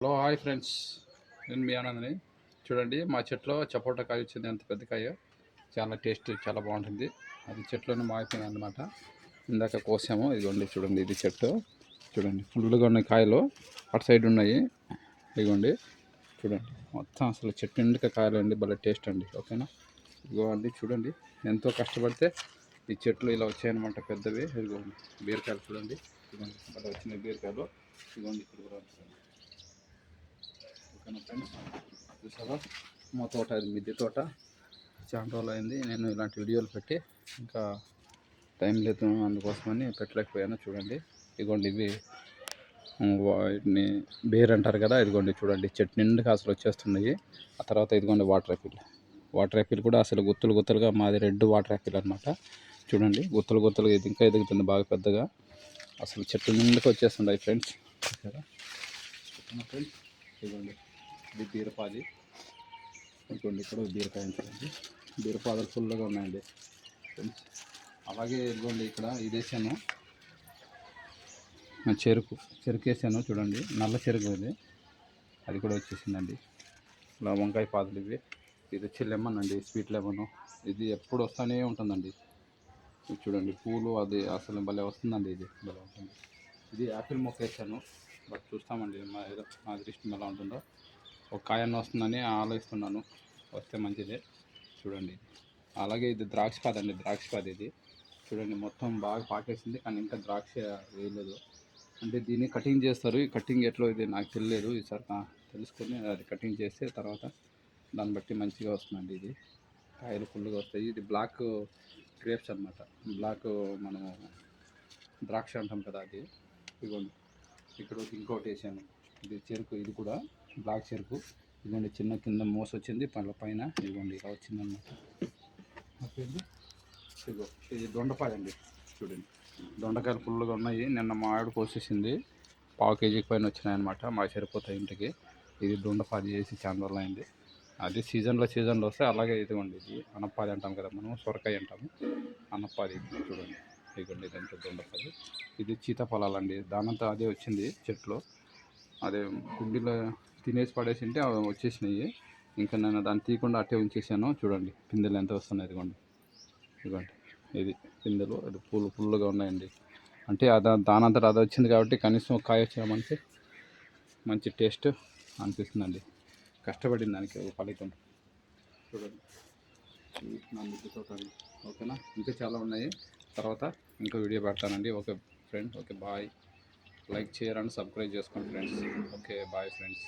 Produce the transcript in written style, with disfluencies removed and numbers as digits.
Hello hi friends, నేను మీ ఆనందని. చూడండి, మా చెట్లో సపోటా కాయ వచ్చింది. ఎంత పెద్ద కాయ, చాలా టేస్ట్, చాలా బాగుంటుంది. అది చెట్లోనే మాగిపోయింది అనమాట. ఇందాక కోసాము. ఇదిగోండి చూడండి, ఇది చెట్టు చూడండి, ఫుల్గా ఉన్నాయి కాయలు. అటు సైడ్ ఉన్నాయి, ఇదిగోండి చూడండి. మొత్తం అసలు చెట్టు నిండుగా కాయలు అండి, భలే టేస్ట్ అండి. ఓకేనా, ఇదిగోండి చూడండి, ఎంతో కష్టపడితే ఈ చెట్లు ఇలా వచ్చాయన్నమాట, పెద్దవి. ఇదిగోండి బీరకాయలు చూడండి, ఇదిగోండి భలే వచ్చినాయి బీరకాయలు. ఇదిగోండి ఇక్కడ కూడా ఓకేనా ఫ్రెండ్స్, చూసావా మా తోట, ఇది మిద్దె తోట. చాలా రోజులు అయింది నేను ఇలాంటి వీడియోలు పెట్టి, ఇంకా టైం లేదు, అందుకోసమని పెట్టలేకపోయాను. చూడండి, ఇదిగోండి ఇవి వాటిని బేర్ అంటారు కదా. ఇదిగోండి చూడండి, చెట్టు నిండుగా అసలు వచ్చేస్తున్నాయి. ఆ తర్వాత ఇదిగోండి వాటర్ యాపిల్ కూడా అసలు గుత్తులు గుత్తులుగా, మాది రెడ్ వాటర్ యాపిల్ అనమాట. చూడండి గుత్తులు గుత్తులుగా, ఇది ఇంకా ఎదుగుతుంది బాగా పెద్దగా. అసలు చెట్టు నిండుగా వచ్చేస్తున్నాయి ఫ్రెండ్స్. ఫ్రెండ్స్ ఇదిగోండి, ఇది బీరపాది. ఇదిగోండి ఇక్కడ బీరకాయ చూడండి, బీరపాదలు ఫుల్గా ఉన్నాయండి ఫ్రెండ్స్. అలాగే ఇదిగోండి ఇక్కడ ఇదేసాను, చెరుకు వేసాను చూడండి, నల్ల చెరుకు ఇది, అది కూడా వచ్చేసిందండి. ఇలా వంకాయ పాదులు ఇవి. ఇది వచ్చి లెమన్ అండి, స్వీట్ లెమన్. ఇది ఎప్పుడు వస్తూనే ఉంటుందండి. ఇది చూడండి పూలు, అది అసలు భలే వస్తుందండి, ఇది భలే ఉంటుంది. ఇది యాపిల్ మొక్క వేసాను, బట్ చూస్తామండి మా అదృష్టం ఎలా ఉంటుందో. ఒక కాయన్న వస్తుందని ఆలోచిస్తున్నాను, వస్తే మంచిదే. చూడండి, అలాగే ఇది ద్రాక్షపాది అండి, ద్రాక్షపాది ఇది చూడండి, మొత్తం బాగా పాకేసింది, కానీ ఇంకా ద్రాక్ష వేయలేదు. అంటే దీన్ని కటింగ్ చేస్తారు, ఈ కటింగ్ ఎట్లా ఇది నాకు తెలియలేదు. ఈసారి తెలుసుకొని అది కటింగ్ చేస్తే తర్వాత దాన్ని బట్టి మంచిగా వస్తుందండి. ఇది కాయలు ఫుల్గా వస్తాయి. ఇది బ్లాక్ గ్రేప్స్ అనమాట, బ్లాక్ మనం ద్రాక్ష అంటాం కదా, అది. ఇదిగోండి ఇక్కడ ఇంకోటి వేసాను, ఇది చెరుకు, ఇది కూడా బ్లాక్ చెరుకు. ఇదిగోండి చిన్న కింద మోస వచ్చింది పండ్ల పైన, ఇదిగోండి ఇలా వచ్చిందన్నమాట. ఓకేండి, ఇదిగో ఇది దొండపాయ అండి. చూడండి దొండకాయలు ఫుల్గా ఉన్నాయి. నిన్న మా ఆవిడ కోసేసింది, పావు కేజీకి పైన వచ్చినాయన్నమాట. మాకు సరిపోతాయి ఇంటికి. ఇది దొండపాది వేసి చాలా రోజులు అయింది. అది సీజన్లో వస్తే అలాగే. ఇదిగోండి ఇది అనప్పాది అంటాం కదా మనం, సొరకాయ అంటాము, అనప్పాది. చూడండి ఇదిగోండి ఇదంతా దొండపాది. ఇది సీతాఫలాలండి, దానంతా అదే వచ్చింది చెట్లు. అదే కుండీలో తినేసి పడేసి ఉంటే అవి వచ్చేసినాయి. ఇంకా నేను దాన్ని తీయకుండా అట్టే ఉంచేసాను. చూడండి పిందెలు ఎంత వస్తున్నాయి, ఇదిగోండి ఇదిగోండి ఇది పిందెలు, అది పూలు ఫుల్గా ఉన్నాయండి. అంటే దానంతట అది వచ్చింది కాబట్టి కనీసం ఒక కాయ వచ్చామంటే మంచి టేస్ట్ అనిపిస్తుందండి. కష్టపడిన దానికి ఒక ఫలితం. చూడండి నా మిద్దె తోట అండి. ఓకేనా, ఇంకా చాలా ఉన్నాయి, తర్వాత ఇంకో వీడియో పెడతానండి. Okay friend, okay bye. Like చేయర్ అండ్ సబ్స్క్రైబ్ చేసుకోండి ఫ్రెండ్స్. Okay bye friends.